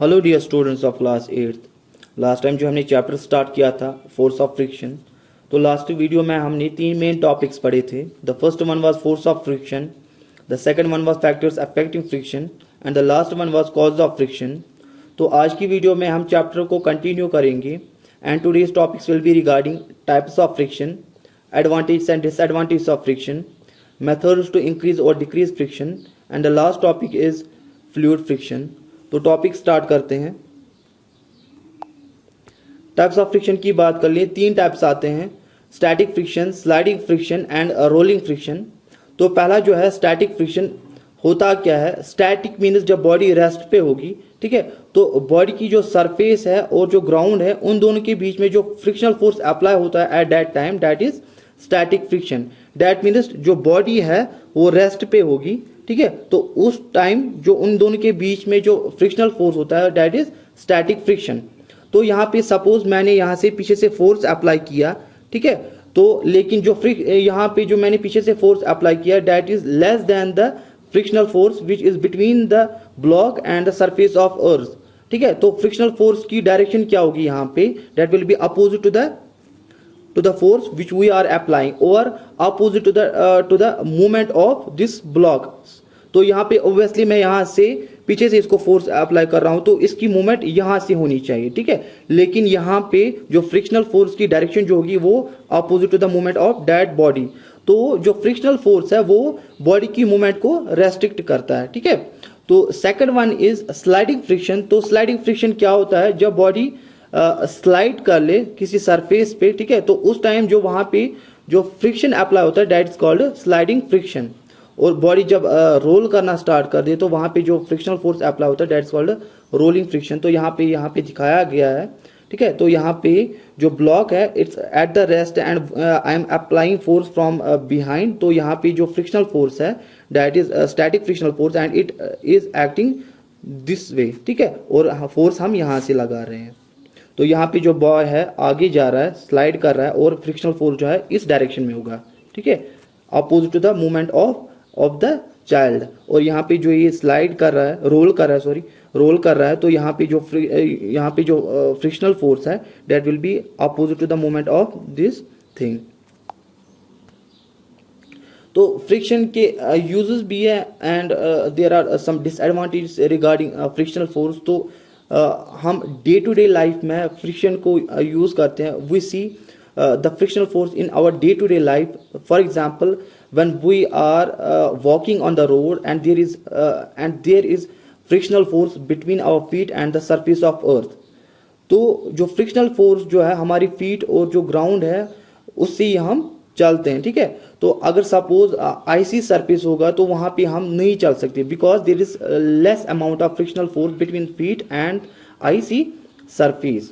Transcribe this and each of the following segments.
Hello dear students of class 8th। Last time जो हमने chapter start किया था फोर्स ऑफ फ्रिक्शन, तो लास्ट वीडियो में हमने तीन मेन टॉपिक्स पढ़े थे। The first one was force of friction, the second one was factors affecting friction and the last one was cause of friction. तो आज की वीडियो में हम चैप्टर को कंटिन्यू करेंगे and today's topics will be regarding types of friction, advantage and disadvantage of friction, methods to increase or decrease friction and the last topic is fluid friction. तो topic start करते हैं। Types of friction की बात कर लिए, तीन types आते हैं, static friction, sliding friction and rolling friction. तो पहला जो है स्टैटिक फ्रिक्शन, होता क्या है? स्टैटिक मीन्स जब बॉडी रेस्ट पे होगी, ठीक है, तो बॉडी की जो सरफेस है और जो ग्राउंड है उन दोनों के बीच में जो फ्रिक्शनल फोर्स अप्लाई होता है at that time, that is static friction. That means जो बॉडी है वो रेस्ट पे होगी, ठीक है, तो उस टाइम जो उन दोनों के बीच में जो फ्रिक्शनल फोर्स होता है दैट इज स्टैटिक फ्रिक्शन। तो यहाँ पे सपोज मैंने यहाँ से पीछे से फोर्स अप्लाई किया, ठीक है, तो लेकिन जो यहाँ पे जो मैंने पीछे से फोर्स अप्लाई किया that is less than the frictional force which is between the block and the surface of earth, ठीक है। तो फ्रिक्शनल फोर्स की डायरेक्शन क्या होगी यहाँ पे? That will be opposite to the force which we are applying or opposite to the movement of this block। तो यहाँ पे obviously मैं यहाँ से पीछे से इसको फोर्स अप्लाई कर रहा हूँ तो इसकी मूवमेंट यहाँ से होनी चाहिए, ठीक है, लेकिन यहाँ पे जो फ्रिक्शनल फोर्स की डायरेक्शन जो होगी वो opposite to the movement of that body. तो जो फ्रिक्शनल फोर्स है वो बॉडी की मूवमेंट को रेस्ट्रिक्ट करता है, ठीक है। तो second one is sliding friction. तो स्लाइडिंग फ्रिक्शन क्या होता है? जब बॉडी स्लाइड कर ले किसी सरफेस पे, ठीक है, तो उस टाइम जो वहां पे जो फ्रिक्शन अप्लाई होता है that is called sliding friction. और बॉडी जब रोल करना स्टार्ट कर दे तो वहां पे जो फ्रिक्शनल फोर्स अप्लाई होता है that is called rolling friction. तो यहाँ पे दिखाया गया है, ठीक है, तो यहाँ पे जो ब्लॉक है it's at the rest and I am applying force from behind. तो यहाँ पे जो फ्रिक्शनल फोर्स है that is static frictional force and it is acting this way, ठीक है, और फोर्स हम यहाँ से लगा रहे हैं। तो यहाँ पे जो बॉय है आगे जा रहा है, स्लाइड कर रहा है और फ्रिक्शनल फोर्स जो है इस डायरेक्शन में होगा, ठीक है, opposite to the movement of the child. और यहाँ पे जो ये स्लाइड कर रहा है, रोल कर रहा है, तो यहाँ पे जो फ्रिक्शनल फोर्स है that will be opposite to the movement of this thing. तो फ्रिक्शन के यूजेस भी है and there are some disadvantages regarding frictional force. तो हम डे टू डे लाइफ में फ्रिक्शन को यूज करते हैं। We see the frictional force in our day to day life. For example when we are walking on the road and there is frictional force between our feet and the surface of अर्थ। तो जो frictional force जो है हमारी feet और जो ground है उससे ही हम चलते हैं, ठीक है। तो अगर सपोज आईसी सरफेस होगा तो वहां पे हम नहीं चल सकते because there is less amount of frictional force between feet and icy surface.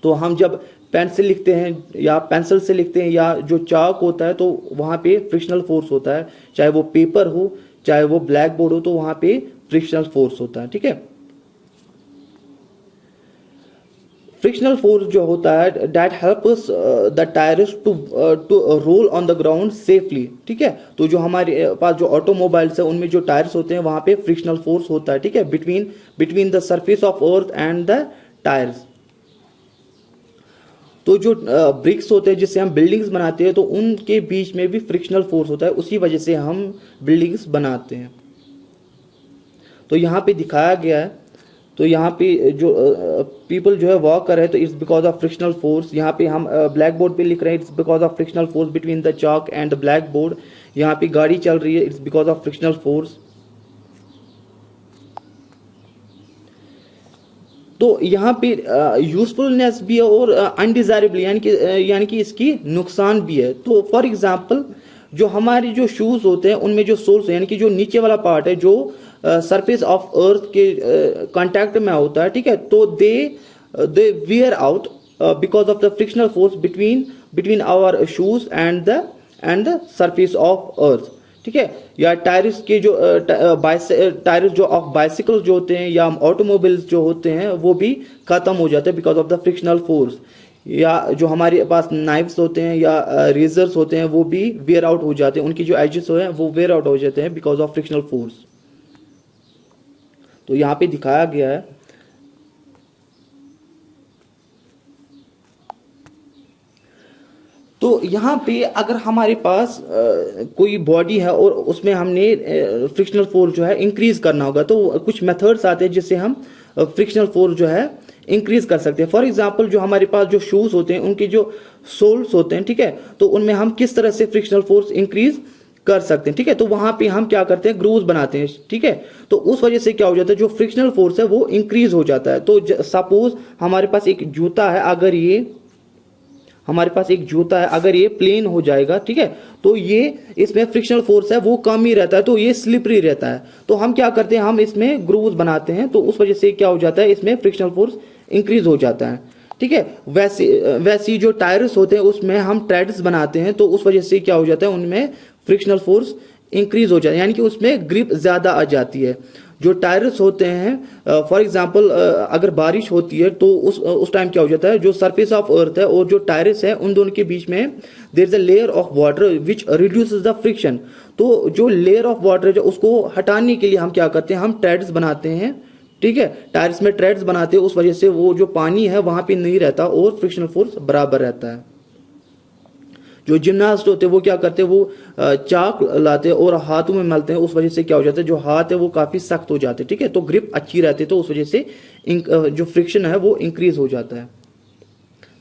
तो हम जब पेन से लिखते हैं या पेंसिल से लिखते हैं या जो चाक होता है तो वहां पे फ्रिक्शनल फोर्स होता है, चाहे वो पेपर हो चाहे वो ब्लैक बोर्ड हो, तो वहां पे फ्रिक्शनल फोर्स होता है, ठीक है। फ्रिक्शनल फोर्स जो होता है that helps the tyres to roll on the ground safely, ठीक है। तो जो हमारे पास जो ऑटोमोबाइल्स है उनमें जो टायर्स होते हैं वहां पे फ्रिक्शनल फोर्स होता है, ठीक है, between the surface of earth and the tyres. तो जो ब्रिक्स होते हैं जिससे हम बिल्डिंग्स बनाते हैं तो उनके बीच में भी फ्रिक्शनल फोर्स होता है, उसी वजह से हम बिल्डिंग्स बनाते हैं। तो यहाँ पे दिखाया गया है, तो यहाँ पे जो पीपल जो है वॉक कर रहे हैं तो it's because of frictional force. यहाँ पे हम ब्लैक बोर्ड पे लिख रहे हैं it's because of frictional force between the chalk and the black board. यहाँ पे गाड़ी चल रही है it's because of frictional force. तो यहाँ पे यूजफुलनेस भी है और अनडिजायरेबल यानी कि इसकी नुकसान भी है। तो फॉर एग्जांपल जो हमारे जो शूज होते हैं उनमें जो सोल्स यानी कि जो नीचे वाला पार्ट है जो सरफेस ऑफ अर्थ के कांटेक्ट में होता है, ठीक है, तो they wear out because of the frictional force between our shoes and the surface of earth, ठीक है। या टायर्स के जो टायर्स जो ऑफ बाइसिकल जो होते हैं या ऑटोमोबाइल्स जो होते हैं वो भी खत्म हो जाते हैं because of the frictional force. या जो हमारे पास नाइफ्स होते हैं या रेजर्स होते हैं वो भी वेयर आउट हो जाते हैं, उनकी जो एजेस हैं वो वेयर आउट हो जाते हैं बिकॉज ऑफ फ्रिक्शनल फोर्स। तो यहाँ पे दिखाया गया है तो यहाँ पे अगर हमारे पास कोई बॉडी है और उसमें हमने फ्रिक्शनल फोर्स जो है इंक्रीज करना होगा, तो कुछ मेथड्स आते हैं जिससे हम फ्रिक्शनल फोर्स जो है इंक्रीज कर सकते हैं। फॉर एग्जांपल जो हमारे पास जो शूज होते हैं उनके जो सोल्स होते हैं, ठीक है, तो उनमें हम किस तरह से फ्रिक्शनल फोर्स इंक्रीज कर सकते हैं, ठीक है। तो वहां पे हम क्या करते हैं, ग्रूव्स बनाते हैं, ठीक है। तो उस वजह से क्या हो जाता है, जो फ्रिक्शनल फोर्स है वो इंक्रीज हो जाता है। तो सपोज हमारे पास एक जूता है, अगर ये हमारे पास एक जूता है, अगर ये प्लेन हो जाएगा, ठीक है, तो ये इसमें फ्रिक्शनल फोर्स है वो कम ही रहता है, तो ये स्लिपरी रहता है। तो हम क्या करते हैं, हम इसमें ग्रूव्स बनाते हैं, तो उस वजह से क्या हो जाता है, इसमें फ्रिक्शनल फोर्स इंक्रीज हो जाता है, ठीक है। वैसे जो टायर्स होते हैं उसमें हम ट्रेड्स बनाते हैं, तो उस वजह से क्या हो जाता है, उनमें फ्रिक्शनल फोर्स इंक्रीज हो जाता है, यानी कि उसमें ग्रिप ज्यादा आ जाती है। जो टायर्स होते हैं, फॉर एग्जांपल अगर बारिश होती है तो उस टाइम क्या हो जाता है, जो सरफेस ऑफ अर्थ है और जो टायर्स है उन दोनों के बीच में there is a layer of water which reduces the friction. तो जो लेयर ऑफ वाटर है उसको हटाने के लिए हम क्या करते हैं, हम ट्रेड्स बनाते हैं, ठीक है, टायर्स में ट्रेड्स बनाते हैं, उस वजह से वो जो पानी है वहां पे नहीं रहता और फ्रिक्शनल फोर्स बराबर रहता है। जो जिम्नास्ट होते हैं वो क्या करते हैं, वो चाक लाते हैं और हाथों में मलते हैं, उस वजह से क्या हो जाता है, जो हाथ है वो काफी सख्त हो जाते हैं, ठीक है, तो ग्रिप अच्छी रहती है, तो उस वजह से जो फ्रिक्शन है वो इंक्रीज हो जाता है।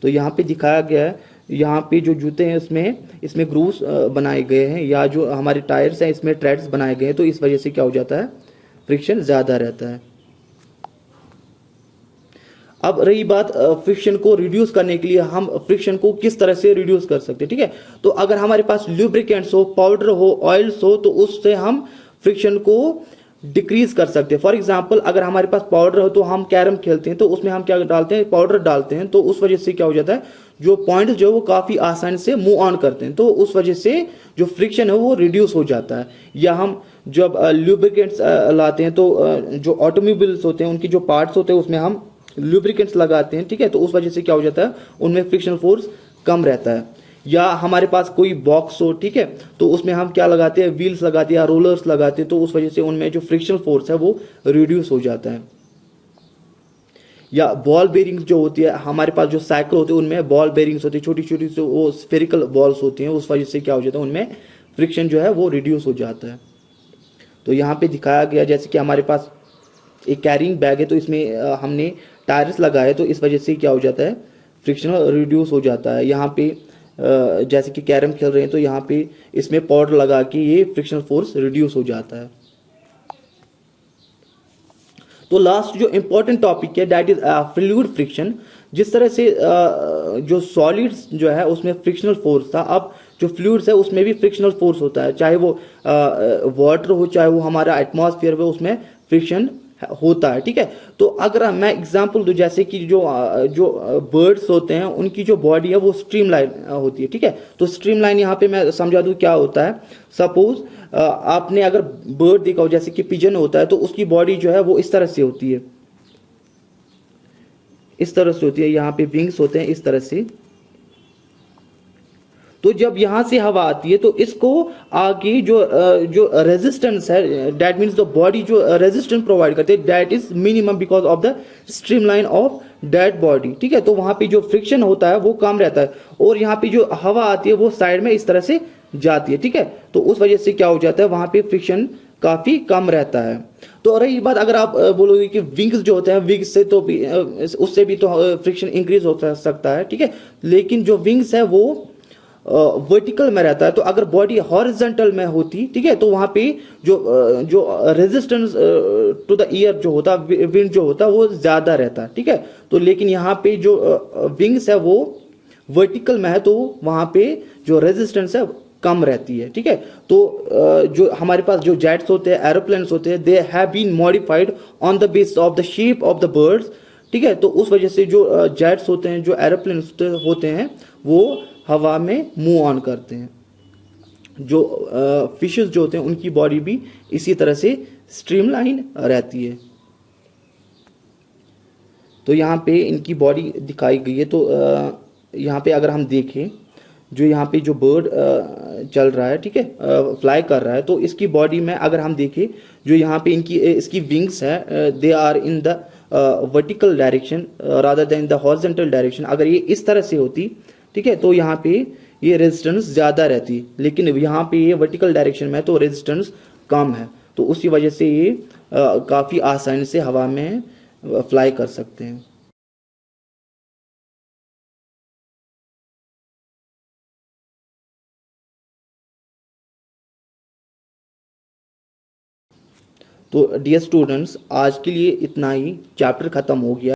तो यहाँ पे दिखाया गया है, यहाँ पे जो जूते हैं इसमें ग्रूव्स बनाए गए हैं, या जो हमारे टायर्स हैं इसमें ट्रेड्स बनाए गए हैं, तो इस वजह से क्या हो जाता है, फ्रिक्शन ज्यादा रहता है। अब रही बात फ्रिक्शन को रिड्यूस करने के लिए, हम फ्रिक्शन को किस तरह से रिड्यूस कर सकते हैं, ठीक है। तो अगर हमारे पास ल्यूब्रिकेंट्स हो, पाउडर हो, ऑयल्स हो, तो उससे हम फ्रिक्शन को डिक्रीज कर सकते हैं। फॉर एग्जांपल अगर हमारे पास पाउडर हो, तो हम कैरम खेलते हैं तो उसमें हम क्या डालते हैं, पाउडर डालते हैं, तो उस वजह से क्या हो जाता है, जो पॉइंट जो वो काफी आसानी से मूव ऑन करते हैं, तो उस वजह से जो फ्रिक्शन है वो रिड्यूस हो जाता है। या हम जब ल्यूब्रिकेंट्स लाते हैं, तो जो ऑटोमोबाइल्स होते हैं उनकी जो पार्ट्स होते हैं उसमें हम लुब्रिकेंट्स लगाते हैं, ठीक है, तो उस वजह से क्या हो जाता है, उनमें फ्रिक्शनल फोर्स कम रहता है। या हमारे पास कोई बॉक्स हो, ठीक है, तो उसमें हम क्या लगाते हैं, व्हील्स लगाते हैं या रोलर्स लगाते हैं, तो उस वजह से उनमें जो फ्रिक्शनल फोर्स है वो रिड्यूस हो जाता है। या बॉल बेरिंग्स जो होती है, हमारे पास जो साइकिल होते हैं उनमें बॉल बेरिंग्स होती है, छोटी छोटी जो वो स्फेरिकल बॉल्स होती हैं, उस वजह से क्या हो जाता है, उनमें फ्रिक्शन जो है वो रिड्यूस हो जाता है। तो यहाँ पे दिखाया गया, जैसे कि हमारे पास एक कैरिंग बैग है, तो इसमें हमने टायर्स लगाए, तो इस वजह से क्या हो जाता है, फ्रिक्शन रिड्यूस हो जाता है। यहाँ पे जैसे कि कैरम खेल रहे हैं, तो यहाँ पे इसमें पाउडर लगा के ये फ्रिक्शनल फोर्स रिड्यूस हो जाता है। तो लास्ट जो इंपॉर्टेंट टॉपिक है दैट इज फ्लूइड फ्रिक्शन। जिस तरह से जो सॉलिड्स जो है उसमें फ्रिक्शनल फोर्स था, अब जो फ्लूइड्स है उसमें भी फ्रिक्शनल फोर्स होता है, चाहे वो वाटर हो, चाहे वो हमारा एटमॉस्फेयर हो, उसमें फ्रिक्शन होता है, ठीक है। तो अगर मैं एग्जांपल दूं, जैसे कि जो बर्ड्स होते हैं उनकी जो बॉडी है वो स्ट्रीमलाइन होती है, ठीक है। तो स्ट्रीमलाइन यहाँ पे मैं समझा दूं क्या होता है। सपोज आपने अगर बर्ड देखा हो, जैसे कि पिजन होता है, तो उसकी बॉडी जो है वो इस तरह से होती है, इस तरह से होती है, यहाँ पे विंग्स होते हैं इस तरह से। तो जब यहां से हवा आती है तो इसको आगे जो रेजिस्टेंस है, दैट मींस द बॉडी जो रेजिस्टेंस प्रोवाइड करते हैं, that is minimum because of the streamline of that body, ठीक है। तो वहां पे जो फ्रिक्शन होता है वो कम रहता है, और यहाँ पे जो हवा आती है वो साइड में इस तरह से जाती है, ठीक है। तो उस वजह से क्या हो जाता है, वहां पे फ्रिक्शन काफी कम रहता है। तो रही बात, अगर आप बोलोगे कि विंग्स जो होते हैं, विंग्स से तो भी उससे भी तो फ्रिक्शन इंक्रीज हो सकता है, ठीक है, लेकिन जो विंग्स है वो वर्टिकल में रहता है। तो अगर बॉडी हॉरिजॉन्टल में होती, ठीक है, तो वहां पे जो रेजिस्टेंस टू द ईयर जो होता, विंड जो होता वो ज्यादा रहता है, ठीक है। तो लेकिन यहाँ पे जो विंग्स है वो वर्टिकल में है, तो वहां पे जो रेजिस्टेंस है कम रहती है, ठीक है। तो जो हमारे पास जो जेट्स होते हैं, एरोप्लेन्स होते हैं, they have been modified on the base of the shape of the birds, ठीक है। तो उस वजह से जो जेट्स होते हैं, जो एरोप्लेन्स होते हैं, वो हवा में मूव ऑन करते हैं। जो फिशेस जो होते हैं उनकी बॉडी भी इसी तरह से स्ट्रीमलाइन रहती है। तो यहाँ पे इनकी बॉडी दिखाई गई है। तो यहाँ पे अगर हम देखें, जो यहाँ पे जो बर्ड चल रहा है, ठीक है, फ्लाई कर रहा है, तो इसकी बॉडी में अगर हम देखें, जो यहाँ पे इसकी विंग्स है, they are in the vertical direction rather than the horizontal direction. अगर ये इस तरह से होती, ठीक है, तो यहाँ पे ये रेजिस्टेंस ज़्यादा रहती है, लेकिन यहाँ पे ये वर्टिकल डायरेक्शन में है तो रेजिस्टेंस कम है, तो उसी वजह से ये काफ़ी आसानी से हवा में फ्लाई कर सकते हैं। तो डियर स्टूडेंट्स, आज के लिए इतना ही, चैप्टर ख़त्म हो गया।